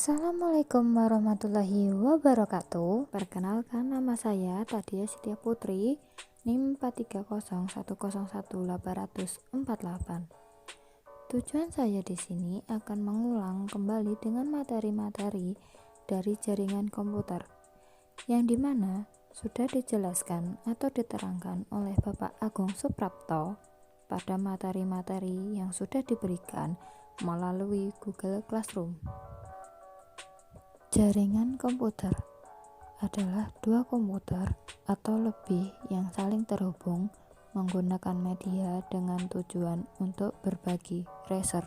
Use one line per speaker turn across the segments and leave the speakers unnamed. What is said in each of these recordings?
Assalamualaikum warahmatullahi wabarakatuh. Perkenalkan, nama saya Tadia Setia Putri, NIM 430101848. Tujuan saya di sini akan mengulang kembali dengan materi-materi dari jaringan komputer, yang dimana sudah dijelaskan atau diterangkan oleh Bapak Agung Suprapto pada materi-materi yang sudah diberikan melalui Google Classroom. Jaringan komputer adalah dua komputer atau lebih yang saling terhubung menggunakan media dengan tujuan untuk berbagi reser.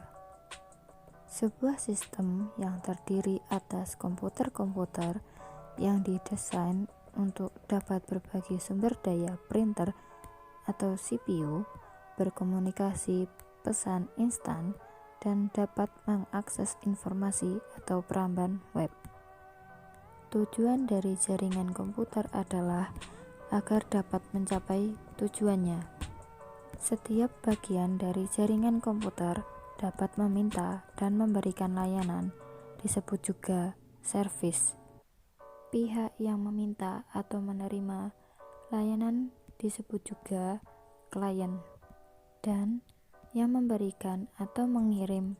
Sebuah sistem yang terdiri atas komputer-komputer yang didesain untuk dapat berbagi sumber daya printer atau CPU, berkomunikasi pesan instan, dan dapat mengakses informasi atau peramban web. Tujuan dari jaringan komputer adalah agar dapat mencapai tujuannya. Setiap bagian dari jaringan komputer dapat meminta dan memberikan layanan, disebut juga servis. Pihak yang meminta atau menerima layanan disebut juga klien, dan yang memberikan atau mengirim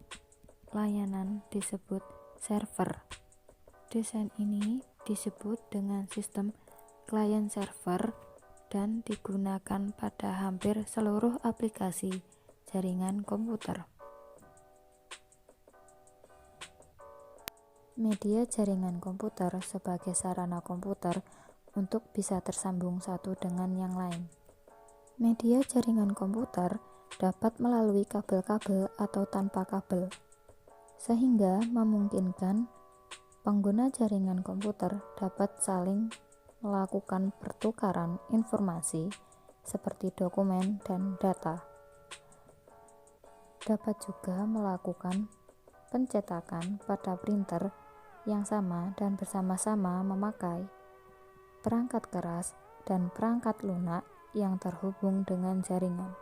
layanan disebut server. Desain ini disebut dengan sistem client server dan digunakan pada hampir seluruh aplikasi jaringan komputer. Media jaringan komputer sebagai sarana komputer untuk bisa tersambung satu dengan yang lain. Media jaringan komputer dapat melalui kabel-kabel atau tanpa kabel, sehingga memungkinkan pengguna jaringan komputer dapat saling melakukan pertukaran informasi seperti dokumen dan data. Dapat juga melakukan pencetakan pada printer yang sama dan bersama-sama memakai perangkat keras dan perangkat lunak yang terhubung dengan jaringan.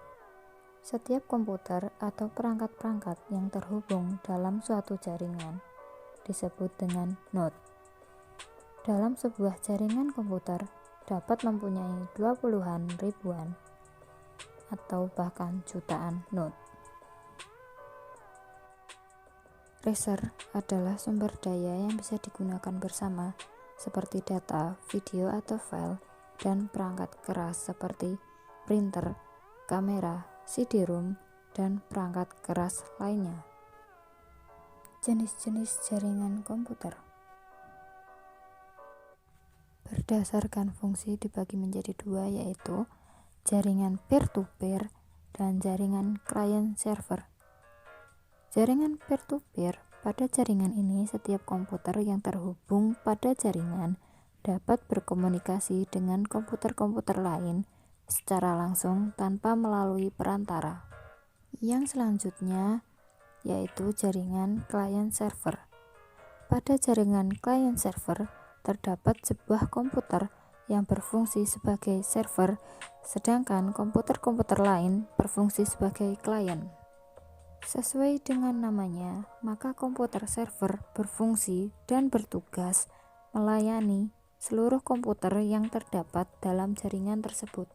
Setiap komputer atau perangkat-perangkat yang terhubung dalam suatu jaringan disebut dengan node. Dalam sebuah jaringan komputer dapat mempunyai 20-an ribuan atau bahkan jutaan node. Reser adalah sumber daya yang bisa digunakan bersama seperti data, video atau file, dan perangkat keras seperti printer, kamera, CD-ROM, dan perangkat keras lainnya. Jenis-jenis jaringan komputer berdasarkan fungsi dibagi menjadi dua, yaitu jaringan peer-to-peer dan jaringan client-server. Jaringan peer-to-peer, pada jaringan ini setiap komputer yang terhubung pada jaringan dapat berkomunikasi dengan komputer-komputer lain secara langsung tanpa melalui perantara. Yang selanjutnya yaitu jaringan client server. Pada jaringan client server terdapat sebuah komputer yang berfungsi sebagai server, sedangkan komputer-komputer lain berfungsi sebagai klien. Sesuai dengan namanya, maka komputer server berfungsi dan bertugas melayani seluruh komputer yang terdapat dalam jaringan tersebut.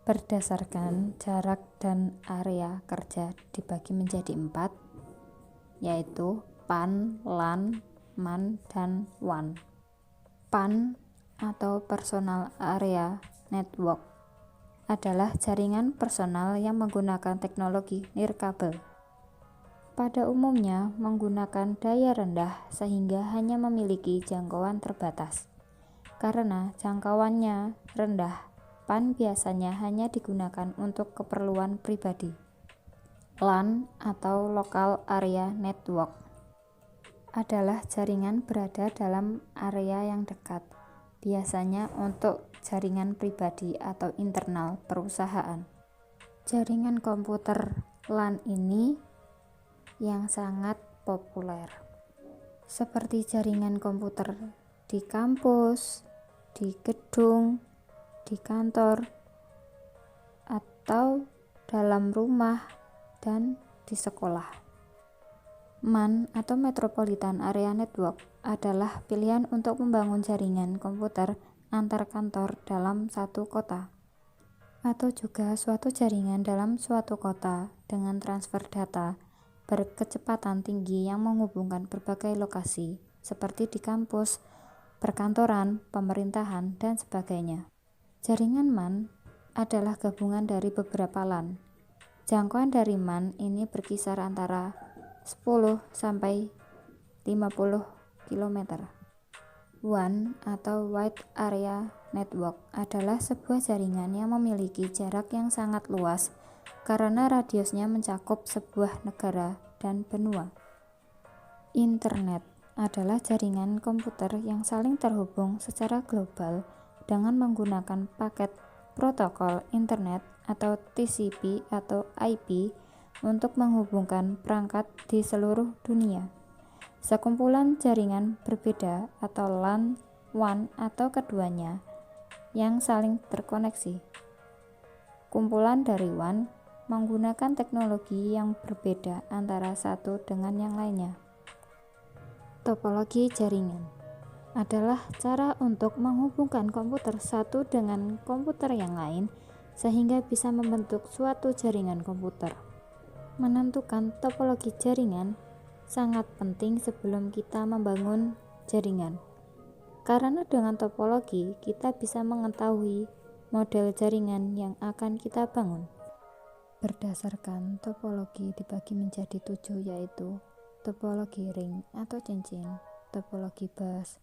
Berdasarkan jarak dan area kerja dibagi menjadi 4, yaitu PAN, LAN, MAN, dan WAN. PAN atau Personal Area Network adalah jaringan personal yang menggunakan teknologi nirkabel. Pada umumnya menggunakan daya rendah sehingga hanya memiliki jangkauan terbatas. Karena jangkauannya rendah, PAN biasanya hanya digunakan untuk keperluan pribadi. LAN atau Local Area Network adalah jaringan berada dalam area yang dekat, biasanya untuk jaringan pribadi atau internal perusahaan. Jaringan komputer LAN ini yang sangat populer, seperti jaringan komputer di kampus, di gedung, di kantor, atau dalam rumah dan di sekolah. MAN atau Metropolitan Area Network adalah pilihan untuk membangun jaringan komputer antar kantor dalam satu kota, atau juga suatu jaringan dalam suatu kota dengan transfer data berkecepatan tinggi yang menghubungkan berbagai lokasi, seperti di kampus, perkantoran, pemerintahan, dan sebagainya. Jaringan MAN adalah gabungan dari beberapa LAN. Jangkauan dari MAN ini berkisar antara 10 sampai 50 km. WAN atau Wide Area Network adalah sebuah jaringan yang memiliki jarak yang sangat luas karena radiusnya mencakup sebuah negara dan benua. Internet adalah jaringan komputer yang saling terhubung secara global dengan menggunakan paket protokol internet atau TCP atau IP untuk menghubungkan perangkat di seluruh dunia. Sekumpulan jaringan berbeda atau LAN, WAN atau keduanya yang saling terkoneksi. Kumpulan dari WAN menggunakan teknologi yang berbeda antara satu dengan yang lainnya. Topologi jaringan adalah cara untuk menghubungkan komputer satu dengan komputer yang lain sehingga bisa membentuk suatu jaringan komputer. Menentukan topologi jaringan sangat penting sebelum kita membangun jaringan. Karena dengan topologi kita bisa mengetahui model jaringan yang akan kita bangun. Berdasarkan topologi dibagi menjadi 7, yaitu topologi ring atau cincin, topologi bus,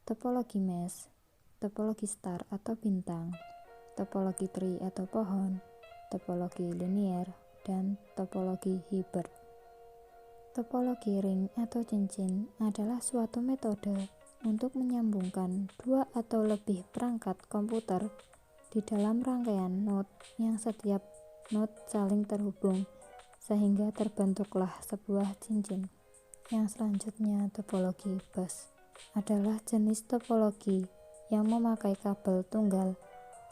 topologi mesh, topologi star atau bintang, topologi tree atau pohon, topologi linear, dan topologi hybrid. Topologi ring atau cincin adalah suatu metode untuk menyambungkan dua atau lebih perangkat komputer di dalam rangkaian node yang setiap node saling terhubung sehingga terbentuklah sebuah cincin. Yang selanjutnya, topologi bus adalah jenis topologi yang memakai kabel tunggal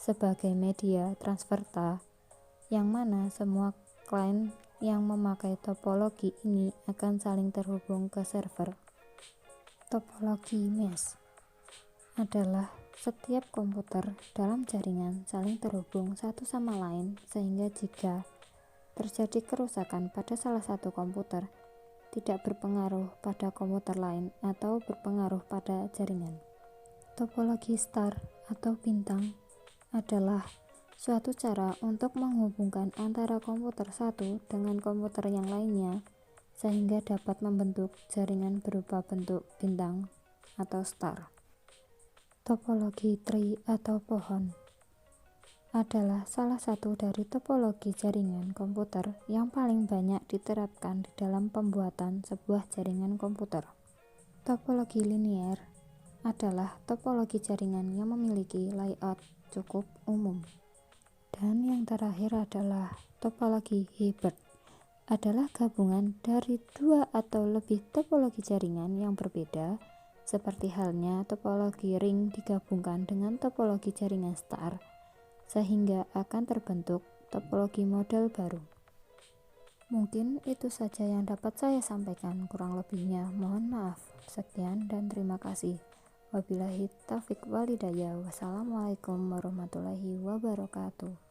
sebagai media transversa, yang mana semua klien yang memakai topologi ini akan saling terhubung ke server. Topologi mesh adalah setiap komputer dalam jaringan saling terhubung satu sama lain sehingga jika terjadi kerusakan pada salah satu komputer tidak berpengaruh pada komputer lain atau berpengaruh pada jaringan. Topologi star atau bintang adalah suatu cara untuk menghubungkan antara komputer satu dengan komputer yang lainnya sehingga dapat membentuk jaringan berupa bentuk bintang atau star. Topologi tree atau pohon adalah salah satu dari topologi jaringan komputer yang paling banyak diterapkan di dalam pembuatan sebuah jaringan komputer. Topologi linear adalah topologi jaringan yang memiliki layout cukup umum. Dan yang terakhir adalah topologi hybrid, adalah gabungan dari dua atau lebih topologi jaringan yang berbeda, seperti halnya topologi ring digabungkan dengan topologi jaringan star, sehingga akan terbentuk topologi model baru. Mungkin itu saja yang dapat saya sampaikan, kurang lebihnya mohon maaf. Sekian dan terima kasih. Wabillahi taufiq walhidayah. Wassalamualaikum warahmatullahi wabarakatuh.